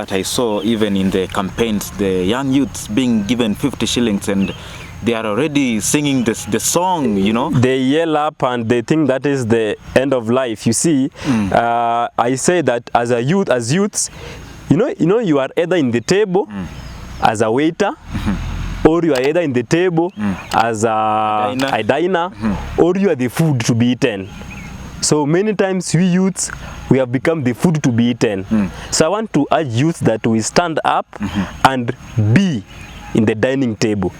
that I saw even in the campaigns, the young youths being given 50 shillings and they are already singing the song, you know. They yell up and they think that is the end of life. You see, I say that as youths, you know, you are either in the table as a waiter, or you are either in the table as a diner, or you are the food to be eaten. So many times we youths, we have become the food to be eaten. So I want to urge youth that we stand up and be in the dining table.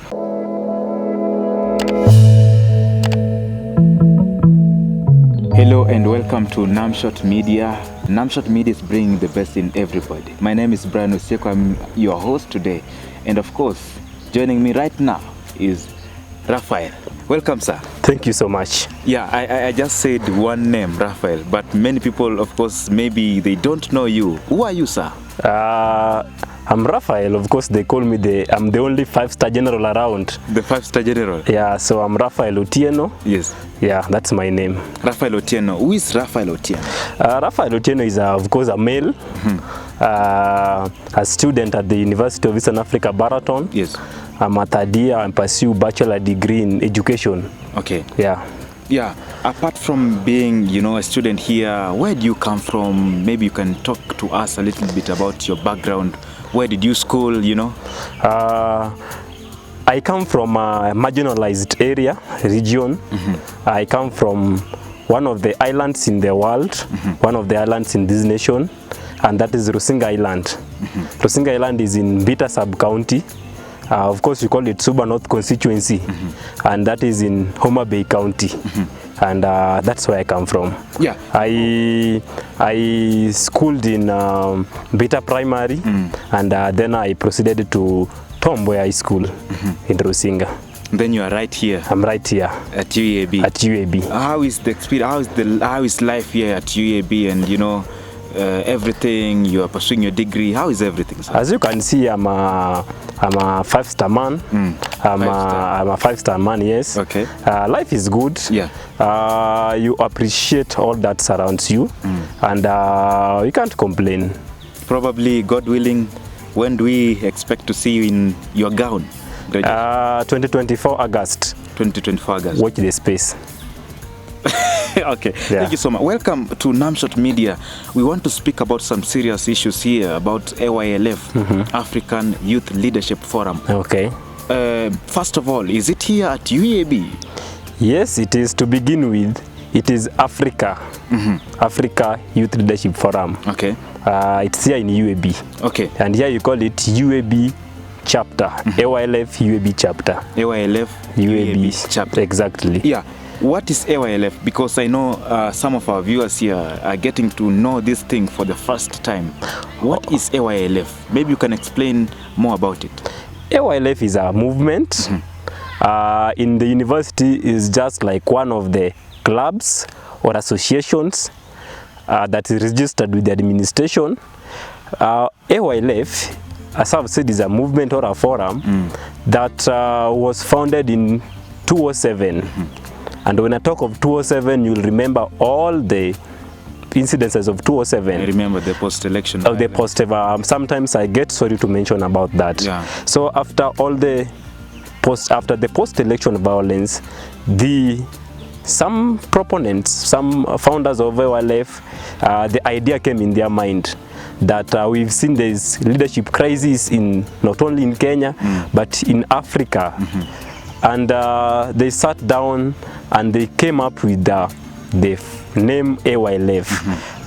Hello and welcome to Namshot Media. Namshot Media is bringing the best in everybody. My name is Osieku. I'm your host today. And of course, joining me right now is Raphael. Welcome, sir. Thank you so much. Yeah, I just said one name, Raphael, but many people, of course, maybe they don't know you. Who are you, sir? I'm Raphael. Of course, they call me I'm the only 5-star general around. The 5-star general? Yeah, so I'm Raphael Otieno. Yes. Yeah, that's my name. Raphael Otieno. Who is Raphael Otieno? Raphael Otieno is, of course, a male, a student at the University of Eastern Africa, Baraton. Yes. I'm a third year and pursue bachelor degree in education. Okay. Yeah. Yeah. Apart from being, you know, a student here, where do you come from? Maybe you can talk to us a little bit about your background. Where did you school, you know? I come from a marginalized region. I come from one of the islands in the world, one of the islands in this nation, and that is Rusinga Island. Rusinga Island is in Bita sub-county. Of course, we call it Suba North constituency, and that is in Homa Bay County. And that's where I come from. Yeah. I schooled in Beta Primary, and then I proceeded to Tomboy High School in Rusinga. Then you are right here. I'm right here at UAB. At UAB. How is the experience? How is life here at UAB? And you know, everything, you are pursuing your degree. How is everything, sir? As you can see, I'm a 5-star man. I'm a 5-star man, yes. Okay. Life is good. Yeah. You appreciate all that surrounds you, and you can't complain. Probably, God willing, when do we expect to see you in your gown? 2024 August. 2024 August. Watch the space. Okay, yeah. Thank you so much. Welcome to Namshot Media. We want to speak about some serious issues here about AYLF, African Youth Leadership Forum. Okay. First of all, is it here at UAB? Yes, it is. To begin with, it is Africa Youth Leadership Forum. Okay. It's here in UAB. Okay. And here you call it UAB chapter, AYLF UAB chapter. AYLF UAB chapter. Exactly. Yeah. What is AYLF? Because I know some of our viewers here are getting to know this thing for the first time. What is AYLF? Maybe you can explain more about it. AYLF is a movement. In the university is just like one of the clubs or associations that is registered with the administration. AYLF, as I've said, is a movement or a forum that was founded in 2007. And when I talk of 2007, you'll remember all the incidences of 2007. I remember the post-election. Of the sometimes I get sorry to mention about that. Yeah. So after the post-election violence, some proponents, some founders of AYLF, the idea came in their mind that we've seen this leadership crisis not only in Kenya, but in Africa. And they sat down and they came up with the name AYLF.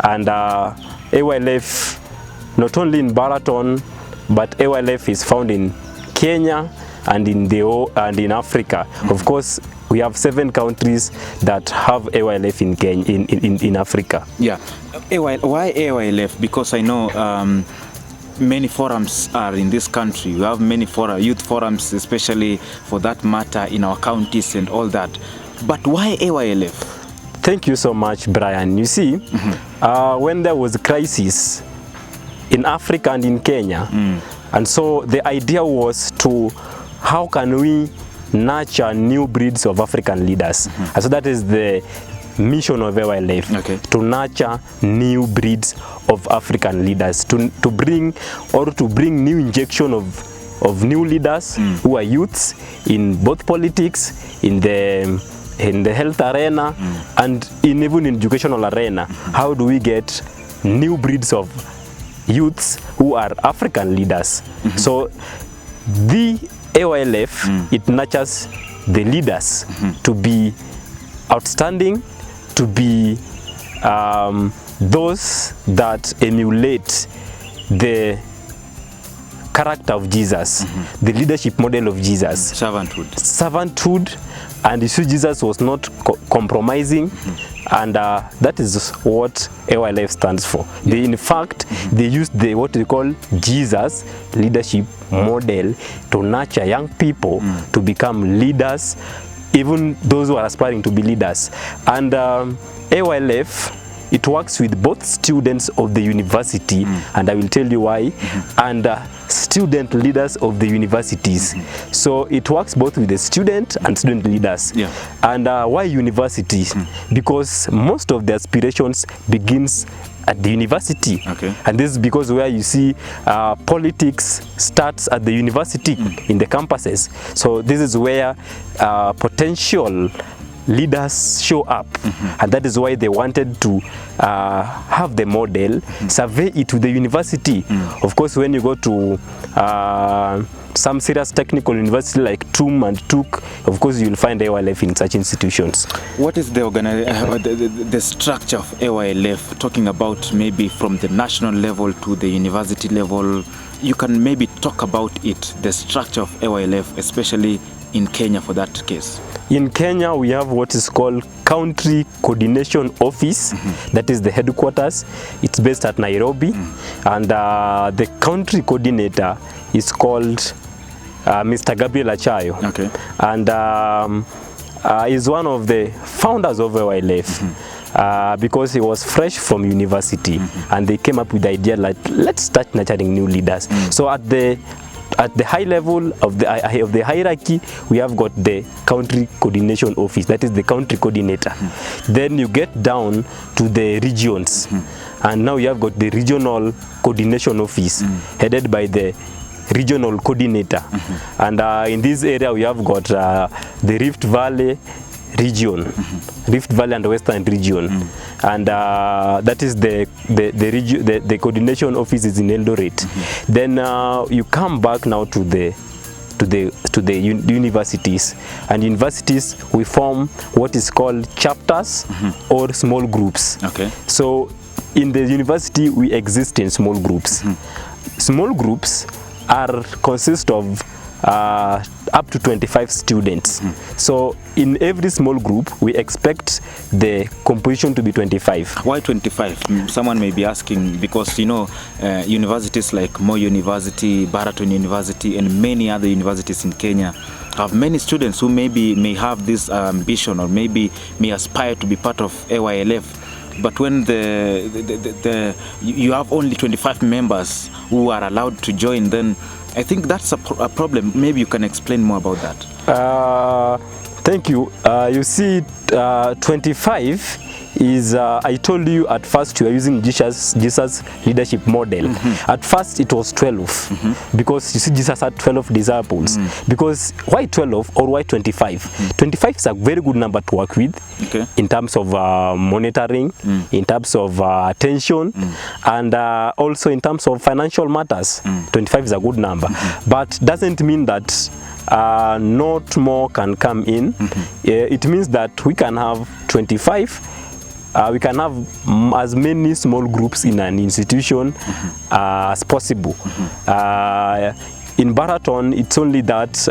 And AYLF, not only in Baraton, but AYLF is found in Kenya and in Africa. Of course, we have 7 countries that have AYLF in Africa. Yeah. Why AYLF? Because I know many forums are in this country. We have many youth forums, especially for that matter in our counties and all that. But why AYLF? Thank you so much, Brian. You see, when there was a crisis in Africa and in Kenya, and so the idea was how can we nurture new breeds of African leaders? And so that is the mission of AYLF, to nurture new breeds of African leaders, to bring new injection of new leaders who are youths in both politics, in the health arena, and even in educational arena. How do we get new breeds of youths who are African leaders? So the AYLF, it nurtures the leaders to be outstanding, to be those that emulate the character of Jesus, the leadership model of Jesus. Servanthood. And you see, Jesus was not compromising, and that is what AYLF stands for. They, in fact, they used what they call Jesus leadership model to nurture young people to become leaders, even those who are aspiring to be leaders. And AYLF, it works with both students of the university, and I will tell you why, and student leaders of the universities. So it works both with the student and student leaders. And why university? Because most of the aspirations begins at the university. And this is because where you see politics starts at the university, in the campuses. So this is where potential leaders show up, and that is why they wanted to have the model, survey it to the university. Of course, when you go to some serious technical university like TUM and TUK, of course you'll find AYLF in such institutions. What is the structure of AYLF, talking about maybe from the national level to the university level? You can maybe talk about it, the structure of AYLF, especially in Kenya for that case. In Kenya, we have what is called Country Coordination Office. That is the headquarters. It's based at Nairobi. And the country coordinator is called Mr. Gabriel Achayo. And he's one of the founders of AYLF. Because he was fresh from university, and they came up with the idea like, let's start nurturing new leaders. So at the high level of the hierarchy, we have got the Country Coordination Office, that is the country coordinator. Then you get down to the regions, and now you have got the Regional Coordination Office, headed by the regional coordinator. And in this area, we have got the Rift Valley region, Rift Valley and Western region, and that is the coordination office is in Eldoret. Then you come back now to the universities, and universities we form what is called chapters or small groups. So in the university we exist in small groups. Small groups consist of up to 25 students. So in every small group we expect the composition to be 25. Why 25? Someone may be asking, because you know universities like Moi University, Baraton University, and many other universities in Kenya have many students who may have this ambition, or maybe may aspire to be part of AYLF. But when you have only 25 members who are allowed to join, then I think that's a problem. Maybe you can explain more about that. Thank you. You see, 25 is, I told you at first you are using Jesus leadership model. At first it was 12, because you see Jesus had 12 disciples. Because why 12 or why 25? 25 is a very good number to work with, in terms of monitoring, in terms of attention, and also in terms of financial matters. 25 is a good number, but doesn't mean that not more can come in. It means that we can have 25. We can have as many small groups in an institution as possible. In Baraton, it's only that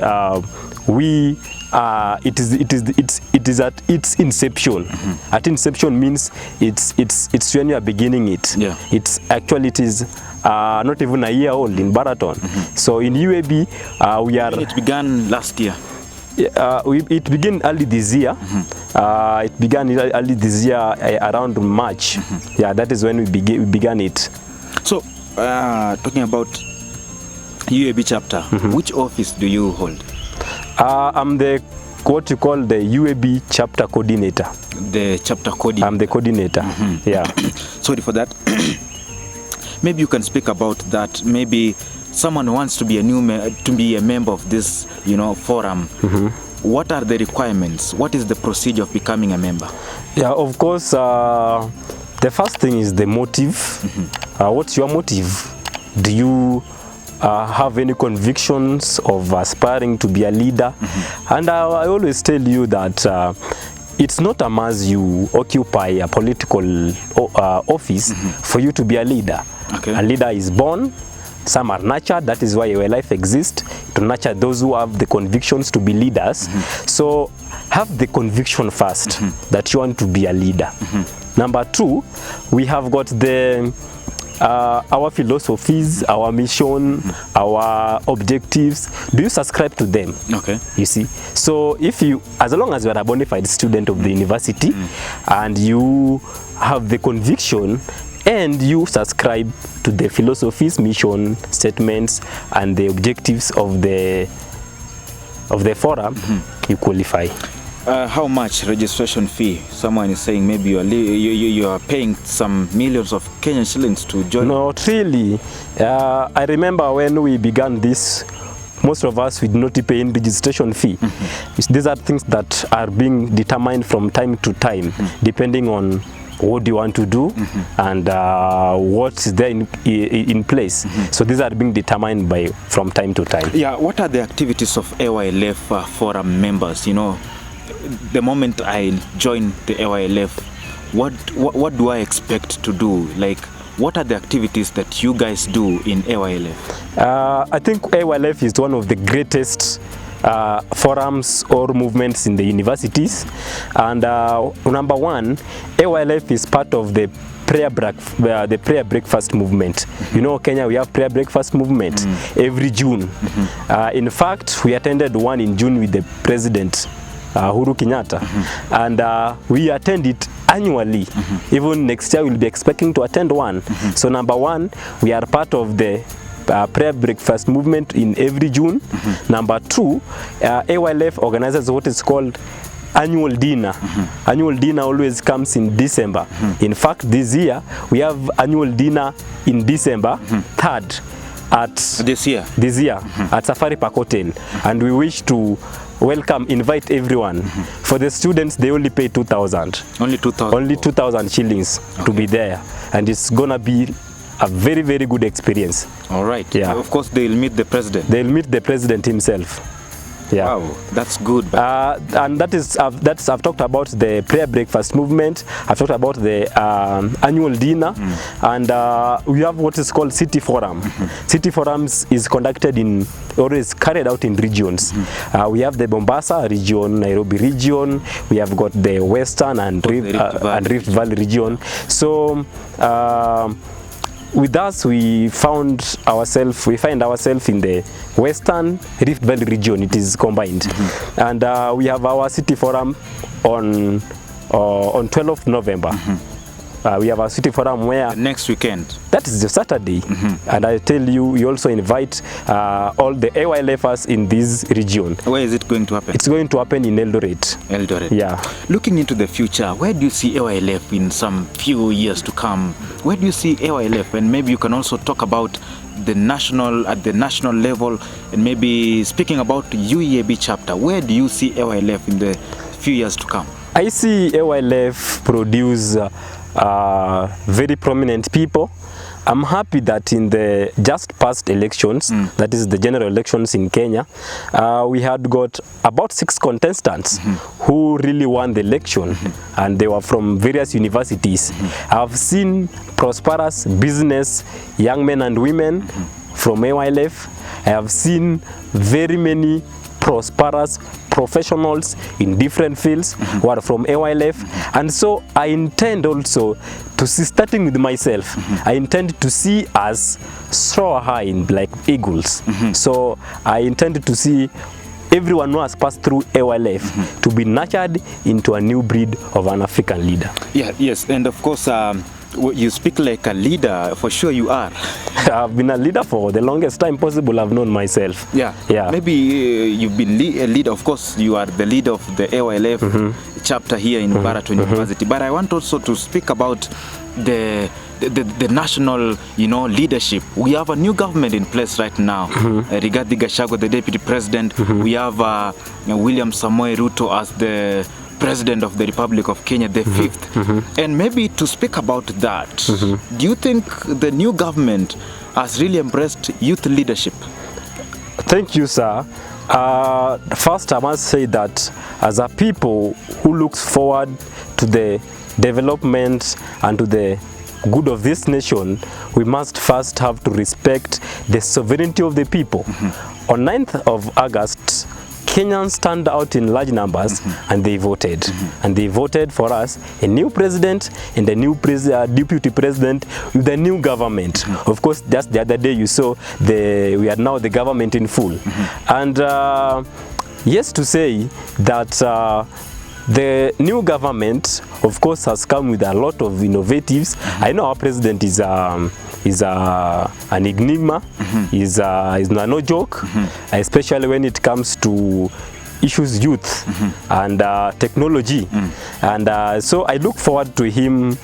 it is at its inception. At inception means it's when you are beginning it. It is not even a year old in Baraton. So in UAB we are. It began last year. It began early this year. It began early this year, around March. Yeah, that is when we began it. So, talking about UAB chapter, which office do you hold? I'm the what you call the UAB chapter coordinator. The chapter coordinator. I'm the coordinator. Yeah. Sorry for that. Maybe you can speak about that. Maybe someone wants to be a member of this, forum. What are the requirements? What is the procedure of becoming a member? Yeah, of course, the first thing is the motive. What's your motive? Do you have any convictions of aspiring to be a leader? And I always tell you that it's not a must you occupy a political office for you to be a leader. Okay. A leader is born. Some are nurtured. That is why AYLF exists, to nurture those who have the convictions to be leaders. So have the conviction first that you want to be a leader. Number two, we have got the our philosophies, our mission, our objectives. Do you subscribe to them? Okay. You see, so if you, as long as you are a bona fide student of the university and you have the conviction and you subscribe to the philosophies, mission statements, and the objectives of the forum, you qualify. How much registration fee? Someone is saying maybe you are paying some millions of Kenyan shillings to join. Not really. I remember when we began this, most of us did not pay in registration fee. These are things that are being determined from time to time, depending on what do you want to do and what is there in place. So these are being determined from time to time. Yeah, what are the activities of AYLF forum members? The moment I join the AYLF, what do I expect to do? Like, what are the activities that you guys do in AYLF? I think AYLF is one of the greatest forums or movements in the universities, and number one, AYLF is part of the prayer breakfast movement. Kenya, we have prayer breakfast movement every June. In fact, we attended one in June with the President Uhuru Kenyatta, and we attend it annually. Even next year we'll be expecting to attend one. So number one, we are part of the prayer breakfast movement in every June. Number two, AYLF organizes what is called annual dinner. Annual dinner always comes in December. In fact, this year we have annual dinner in December 3rd at this year at Safari Park Hotel, and we wish to invite everyone. For the students, they only pay 2,000. Only 2,000. Only 2,000 shillings to be there, and it's gonna be a very, very good experience. All right. Yeah. Of course, they'll meet the president. They'll meet the president himself. Yeah. Wow, that's good. And I've talked about the prayer breakfast movement. I've talked about the annual dinner, and we have what is called City Forum. City Forums is conducted or is carried out in regions. We have the Mombasa region, Nairobi region. We have got the Western and Rift Valley region. So with us, we find ourselves in the Western Rift Valley region. It is combined, and we have our City Forum on 12th November. We have a City Forum where next weekend. That is the Saturday, and I tell you, we also invite all the AYLFers in this region. Where is it going to happen? It's going to happen in Eldoret. Eldoret. Yeah. Looking into the future, where do you see AYLF in some few years to come? Where do you see AYLF? And maybe you can also talk about at the national level, and maybe speaking about UAB chapter. Where do you see AYLF in the few years to come? I see AYLF produce very prominent people. I'm happy that in the just past elections, that is the general elections in Kenya, we had got about 6 contestants who really won the election, and they were from various universities. I've seen prosperous business young men and women from AYLF. I have seen very many prosperous professionals in different fields who are from AYLF, and so I intend also to see, starting with myself, I intend to see us soar high like eagles. So I intend to see everyone who has passed through AYLF to be nurtured into a new breed of an African leader. Yeah, yes, and of course You speak like a leader. For sure you are. I've been a leader for the longest time possible I've known myself. Yeah. Maybe you've been a leader. Of course, you are the leader of the AYLF chapter here in Baraton University. But I want also to speak about the national, leadership. We have a new government in place right now. Rigathi Gachagua, the deputy president. We have William Samoei Ruto as the President of the Republic of Kenya, the fifth. And maybe to speak about that, do you think the new government has really embraced youth leadership? Thank you, sir. First, I must say that as a people who looks forward to the development and to the good of this nation, we must first have to respect the sovereignty of the people. On 9th of August, Kenyans stand out in large numbers and they voted. And they voted for us a new president and a new deputy president with a new government. Of course, just the other day you saw we are now the government in full. And yes, to say that the new government, of course, has come with a lot of innovatives. I know our president is an enigma, is no joke, especially when it comes to issues youth and technology. And so I look forward to him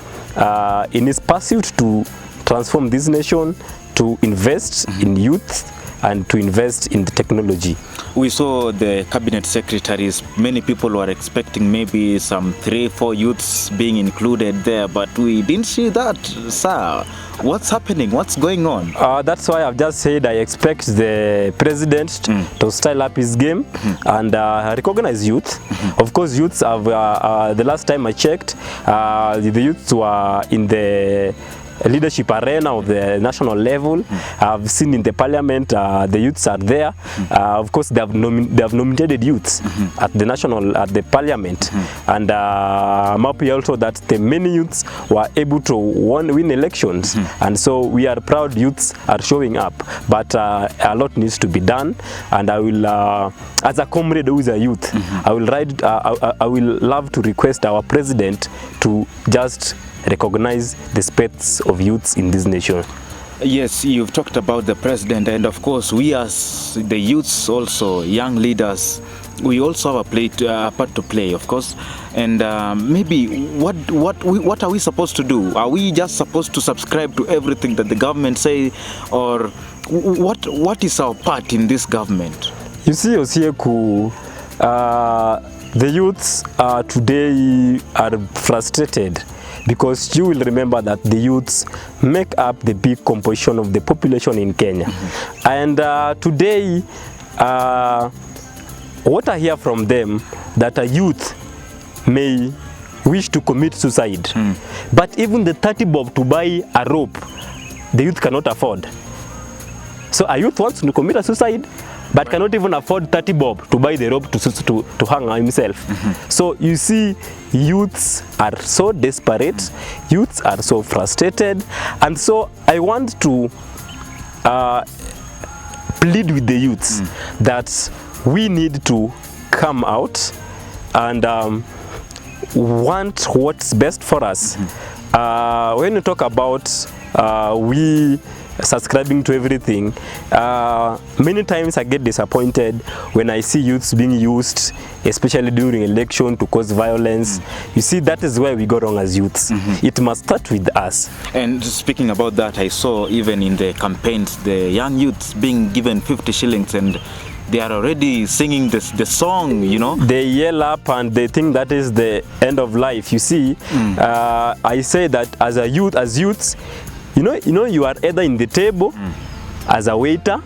in his pursuit to transform this nation, to invest in youth and to invest in the technology. We saw the cabinet secretaries. Many people were expecting maybe some 3-4 youths being included there, but we didn't see that, sir. What's happening? What's going on? That's why I've just said I expect the president to style up his game and recognize youth. Of course, youths have, the last time I checked, the youths were in the leadership arena of the national level. I've seen in the parliament the youths are there. Of course, they have nominated youths at the parliament, and I'm happy also that the many youths were able to win elections, and so we are proud youths are showing up. But a lot needs to be done, and I will, as a comrade who is a youth, I will love to request our president to just recognize the spirits of youths in this nation. Yes, you've talked about the president, and of course we as the youths, also young leaders, we also have a part to play, of course. And maybe what are we supposed to do? Are we just supposed to subscribe to everything that the government say, or what is our part in this government? You see, Osieku, the youths today are frustrated, because you will remember that the youths make up the big composition of the population in Kenya. And today, what I hear from them, that a youth may wish to commit suicide, but even the 30 bob to buy a rope, the youth cannot afford. So a youth wants to commit a suicide, but cannot even afford 30 bob to buy the rope to hang himself. So you see, youths are so desperate, youths are so frustrated, and so I want to plead with the youths that we need to come out and want what's best for us. When you talk about we subscribing to everything, many times I get disappointed when I see youths being used, especially during election, to cause violence. You see, that is where we go wrong as youths. It must start with us. And speaking about that, I saw even in the campaigns, the young youths being given 50 shillings and they are already singing the song, you know. They yell up and they think that is the end of life. You see, I say that as youths, you know, you are either in the table as a waiter,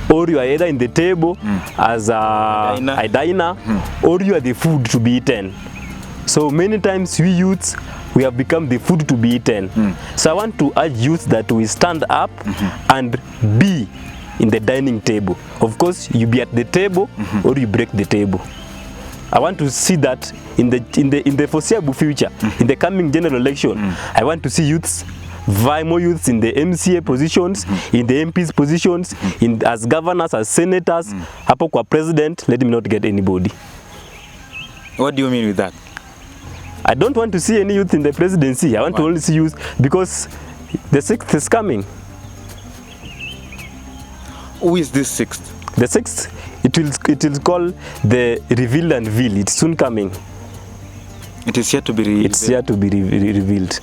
or you are either in the table as a diner, or you are the food to be eaten. So many times we youths, we have become the food to be eaten. So I want to urge youths that we stand up and be in the dining table. Of course, you be at the table or you break the table. I want to see that in the foreseeable future, in the coming general election. I want to see youths, more youths in the MCA positions, in the MPs positions, as governors, as senators. Hapo kwa president, let him not get anybody. What do you mean with that? I don't want to see any youth in the presidency. I want to only see youth because the 6th is coming. Who is this 6th? The 6th, it will call the reveal and veil. It's soon coming. It is yet to be revealed. It's yet to be revealed.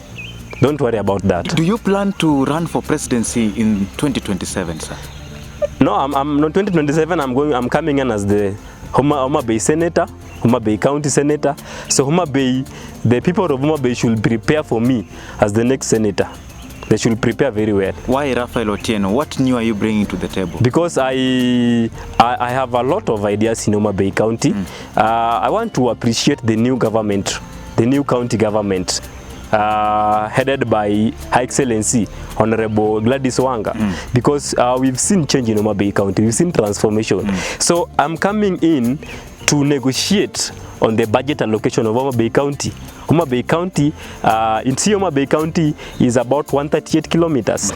Don't worry about that. Do you plan to run for presidency in 2027, sir? No, I'm not 2027. I'm coming in as the Homa Bay Senator, Homa Bay County Senator. So Homa Bay, the people of Homa Bay should prepare for me as the next senator. They should prepare very well. Why Raphael Otieno? What new are you bringing to the table? Because I have a lot of ideas in Homa Bay County. I want to appreciate the new government, the new county government, headed by Her Excellency Honorable Gladys Wanga, because we've seen change in Homa Bay County, we've seen transformation. So I'm coming in to negotiate on the budget allocation of Homa Bay County. Homa Bay County, Homa Bay County is about 138 kilometers.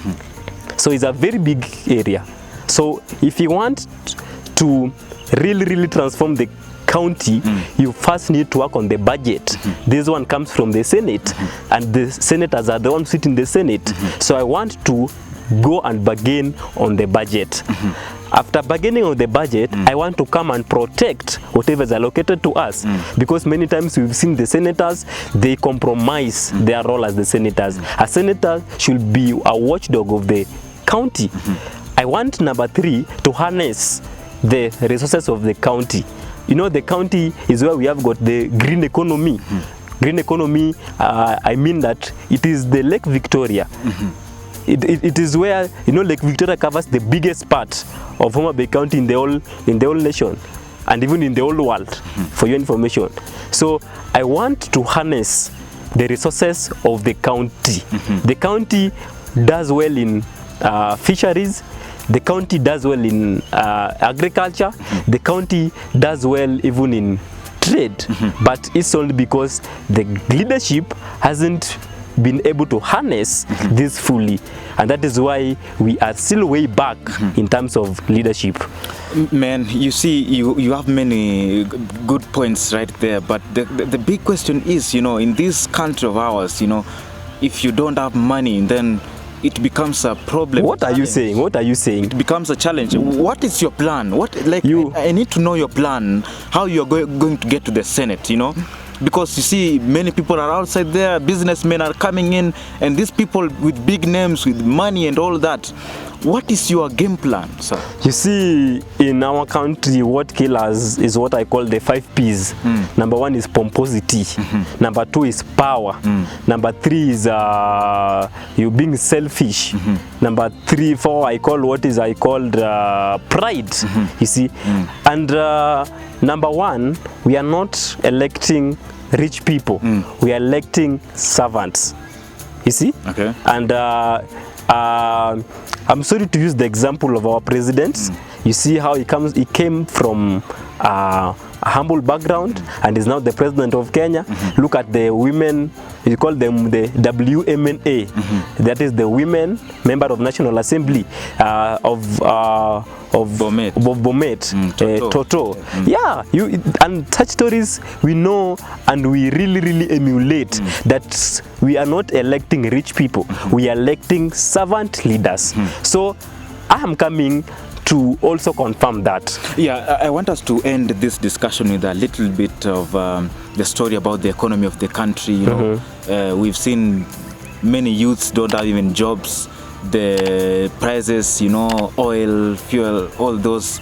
So it's a very big area. So if you want to really transform the county, you first need to work on the budget. This one comes from the Senate, and the senators are the ones sitting in the Senate. So I want to go and bargain on the budget. After bargaining on the budget, I want to come and protect whatever is allocated to us, because many times we've seen the senators, they compromise their role as the senators. A senator should be a watchdog of the county. I want, number 3, to harness the resources of the county. You know, the county is where we have got the green economy. Green economy, I mean that it is the Lake Victoria. It is where, you know, Lake Victoria covers the biggest part of Homa Bay County in the whole nation, and even in the whole world, for your information. So I want to harness the resources of the county. The county does well in fisheries. The county does well in agriculture. The county does well even in trade. But it's only because the leadership hasn't been able to harness this fully, and that is why we are still way back in terms of leadership. Man, you see, you have many good points right there, but the big question is, you know, in this country of ours, you know, if you don't have money, then it becomes a problem. What are you saying? What are you saying? It becomes a challenge. What is your plan? I need to know your plan, how you're going to get to the Senate, you know? Because you see, many people are outside there, businessmen are coming in, and these people with big names, with money and all that. What is your game plan, sir? You see, in our country, what kills us is what I call the 5 P's. Number 1 is pomposity. Number 2 is power. Number 3 is you being selfish. Number 3, 4, I call pride. You see, and number 1, we are not electing rich people. We are electing servants. You see? Okay. And I'm sorry to use the example of our president. You see how he came from a humble background and is now the president of Kenya. Look at the women, you call them the WMNA. That is the women member of National Assembly of Bomet, Toto. Yeah, and such stories we know, and we really emulate that we are not electing rich people, we are electing servant leaders. So I am coming to also confirm that. Yeah, I want us to end this discussion with a little bit of the story about the economy of the country. You know, we've seen many youths don't have even jobs. The prices, you know, oil, fuel, all those,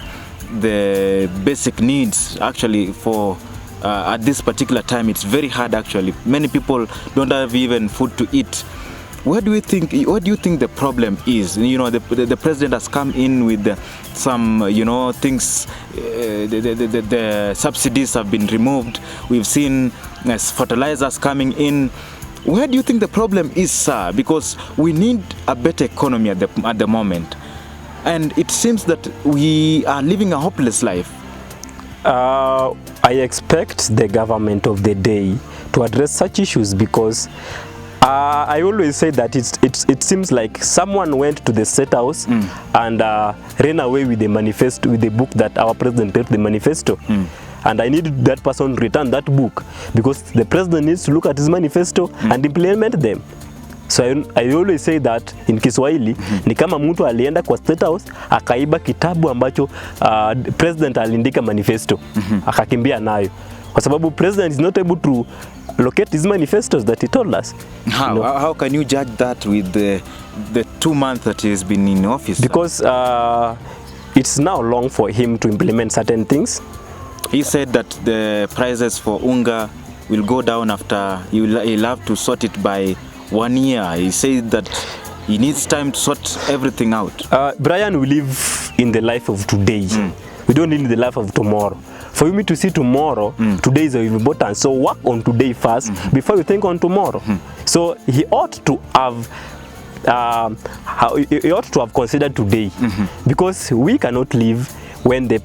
the basic needs actually for at this particular time, it's very hard actually. Many people don't have even food to eat. What do you think the problem is? You know, the president has come in with some, you know, things, the subsidies have been removed. We've seen fertilizers coming in. Where do you think the problem is, sir? Because we need a better economy at the moment. And it seems that we are living a hopeless life. I expect the government of the day to address such issues, because I always say that it seems like someone went to the State House and ran away with the manifesto, with the book that our president wrote, the manifesto. and I need that person to return that book, because the president needs to look at his manifesto and implement them. So I always say that in Kiswahili, ni kama mtu alienda kwa State House akaiba kitabu ambacho president aliandika manifesto, akakimbia nayo, kwa sababu president is not able to locate his manifestos that he told us. How can you judge that with the 2 months that he has been in office? Because it's now long for him to implement certain things. He said that the prices for unga will go down after he'll have to sort it by 1 year. He said that he needs time to sort everything out. Brian, we live in the life of today. We don't live in the life of tomorrow. For you to see tomorrow, today is important. So work on today first before you think on tomorrow. So he ought to have considered today, because we cannot live when the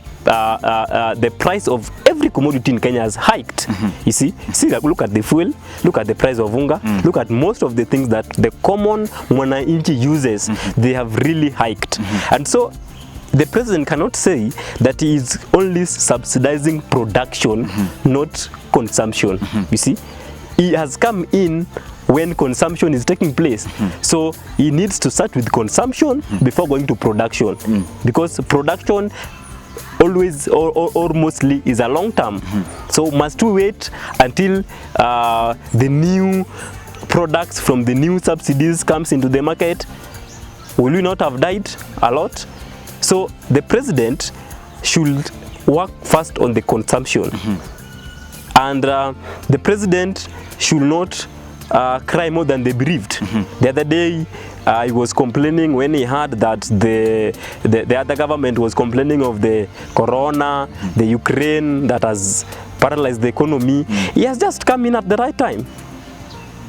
price of every commodity in Kenya has hiked. You see, look at the fuel, look at the price of unga, look at most of the things that the common mwananchi uses, they have really hiked. And so the president cannot say that he is only subsidizing production, not consumption. You see, he has come in when consumption is taking place. So he needs to start with consumption before going to production, because production always or mostly is a long term. So must we wait until the new products from the new subsidies comes into the market? Will we not have died a lot? So the president should work first on the consumption, and the president should not cry more than the bereaved. The other day he was complaining when he heard that the other government was complaining of the corona, the Ukraine that has paralyzed the economy. He has just come in at the right time.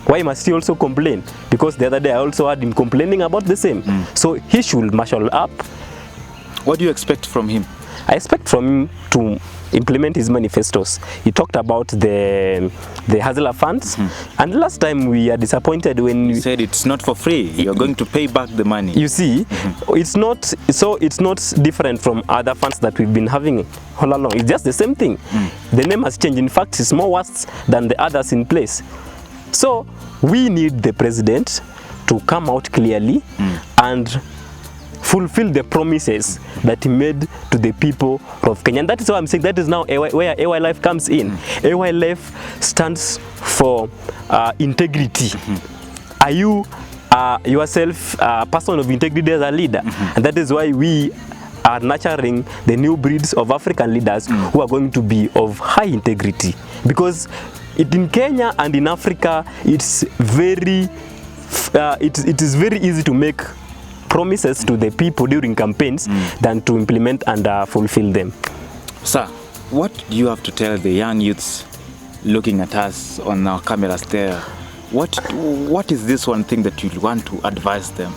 Why must he also complain? Because the other day I also heard him complaining about the same. So he should marshal up. What do you expect from him? I expect from him to implement his manifestos. He talked about the AYLF funds, and last time we are disappointed when he said it's not for free. You're going to pay back the money. You see, it's not different from other funds that we've been having all along. It's just the same thing. The name has changed. In fact, it's more worse than the others in place. So we need the president to come out clearly and fulfill the promises that he made to the people of Kenya. And that is why I'm saying that is now where AYLF comes in. AYLF stands for integrity. Are you yourself a person of integrity as a leader? And that is why we are nurturing the new breeds of African leaders who are going to be of high integrity. Because in Kenya and in Africa, it's very it is very easy to make promises to the people during campaigns than to implement and fulfill them. Sir, what do you have to tell the young youths looking at us on our cameras there? What is this one thing that you want to advise them,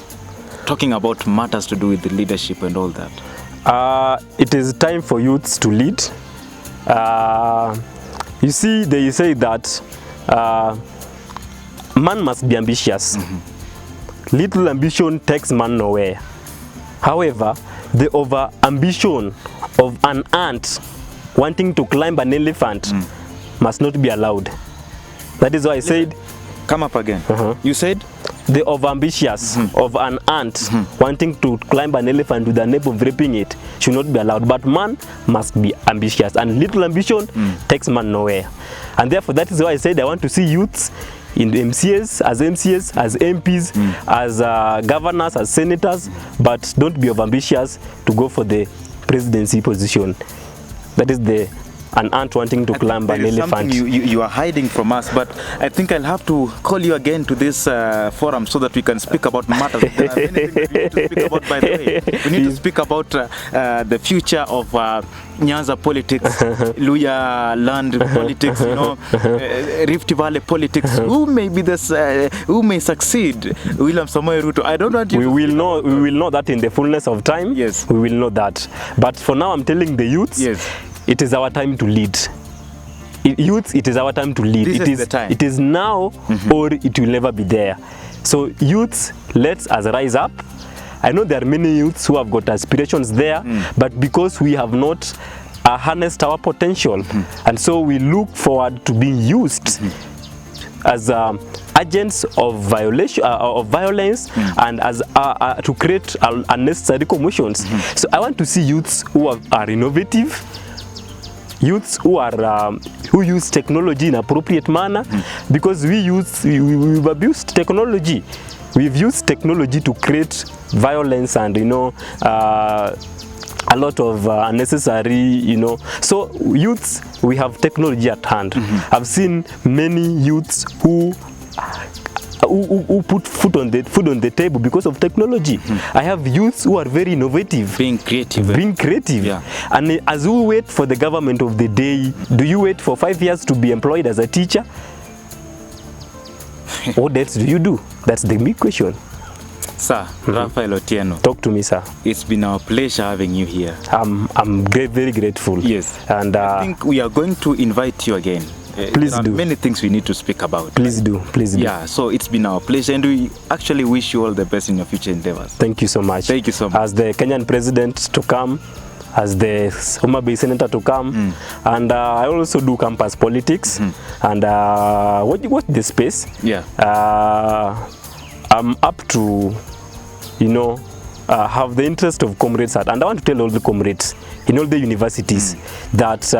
talking about matters to do with the leadership and all that? It is time for youths to lead. You see, they say that man must be ambitious. Little ambition takes man nowhere. However, the over-ambition of an ant wanting to climb an elephant must not be allowed. That is why I said... Come up again. You said? The over-ambitious of an ant wanting to climb an elephant with the aim of raping it should not be allowed. But man must be ambitious, and little ambition takes man nowhere. And therefore, that is why I said I want to see youths in the MCAs, as MPs, as governors, as senators, but don't be overambitious to go for the presidency position. That is an ant wanting to climb an elephant. You are hiding from us, but I think I'll have to call you again to this forum so that we can speak about matters. There are many things we need to speak about, by the way. We need to speak about the future of Nyanza politics, Luya land politics, you know, Rift Valley politics. Who may be this? Who may succeed? William Samoei Ruto. I don't want you. We will know that in the fullness of time. Yes, we will know that. But for now, I'm telling the youths. Yes. It is our time to lead. Youths, it is our time to lead. This is the time. It is now or it will never be there. So youths, let us rise up. I know there are many youths who have got aspirations there, but because we have not harnessed our potential, and so we look forward to being used as agents of violation of violence and as to create unnecessary commotions. So I want to see youths who are innovative, youths who are who use technology in appropriate manner, because we've abused technology. We've used technology to create violence and a lot of unnecessary, So youths, we have technology at hand. I've seen many youths who put food on the table because of technology. I have youths who are very innovative, being creative. Yeah. And as we wait for the government of the day, do you wait for 5 years to be employed as a teacher? What else do you do? That's the big question. Sir, Raphael Otieno. Talk to me, sir. It's been our pleasure having you here. I'm very grateful. Yes. And I think we are going to invite you again. Please there are do. many things we need to speak about. Please do. Yeah, so it's been our pleasure, and we actually wish you all the best in your future endeavors. Thank you so much. Thank you so much. As the Kenyan president to come, as the Homa Bay senator to come, and I also do campus politics, and watch the space. Yeah. I'm up to, have the interest of comrades at, and I want to tell all the comrades in all the universities that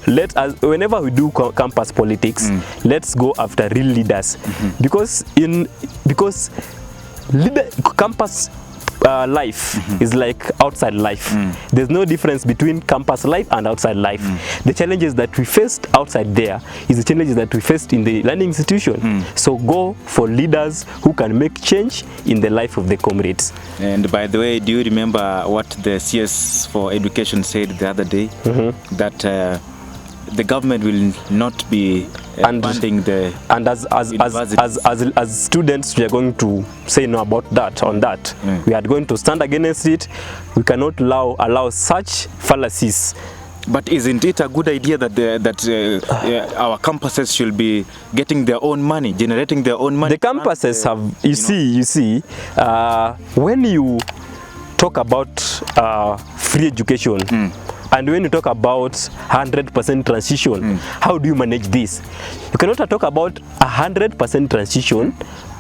let us, whenever we do campus politics, let's go after real leaders, because campus life is like outside life. There's no difference between campus life and outside life. The challenges that we faced outside there is the challenges that we faced in the learning institution. So go for leaders who can make change in the life of the comrades. And by the way, do you remember what the CS for Education said the other day? That the government will not be funding the as students, we are going to say no about that. We are going to stand against it. We cannot allow such fallacies. But isn't it a good idea that our campuses should be getting their own money, generating their own money? The campuses have, you see, when you talk about free education, and when you talk about 100% transition, how do you manage this? You cannot talk about 100% transition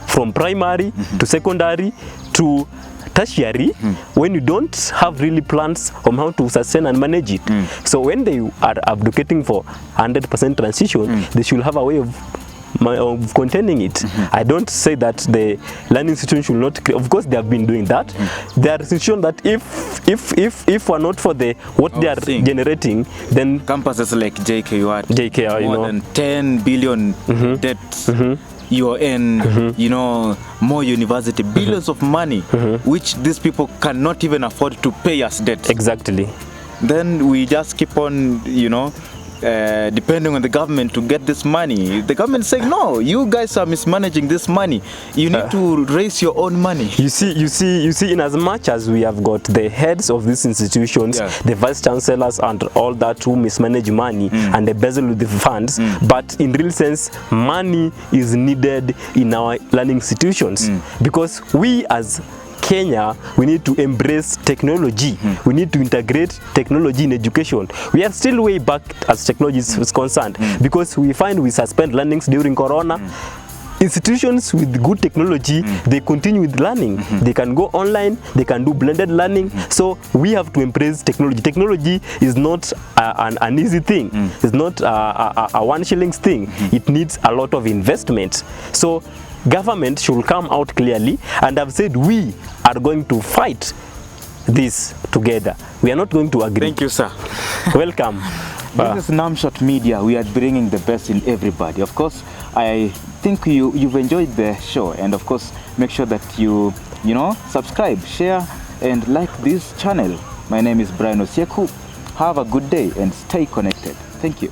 from primary to secondary to tertiary when you don't have really plans on how to sustain and manage it. So when they are advocating for 100% transition, they should have a way of containing it. I don't say that the learning institution should not. Of course, they have been doing that. There are institutions that if we're not for what they are generating, then campuses like JKU, more than 10 billion debts. UN, more university, billions of money, which these people cannot even afford to pay us debt. Exactly. Then we just keep on, depending on the government to get this money. The government saying, no, you guys are mismanaging this money. You need to raise your own money. You see, in as much as we have got the heads of these institutions, the vice chancellors and all that who mismanage money and embezzle the funds, but in real sense, money is needed in our learning institutions because we as Kenya, we need to embrace technology. We need to integrate technology in education. We are still way back as technology is concerned because we find we suspend learnings during Corona. Institutions with good technology, they continue with learning. They can go online, they can do blended learning. So we have to embrace technology. Technology is not an easy thing. It's not a 1 shilling thing. It needs a lot of investment. So government should come out clearly and have said we are going to fight this together. We are not going to agree. Thank you, sir. Welcome. This is Namshot Media. We are bringing the best in everybody. Of course, I think you've enjoyed the show, and of course, make sure that you subscribe, share, and like this channel. My name is Osieku. Have a good day and stay connected. Thank you.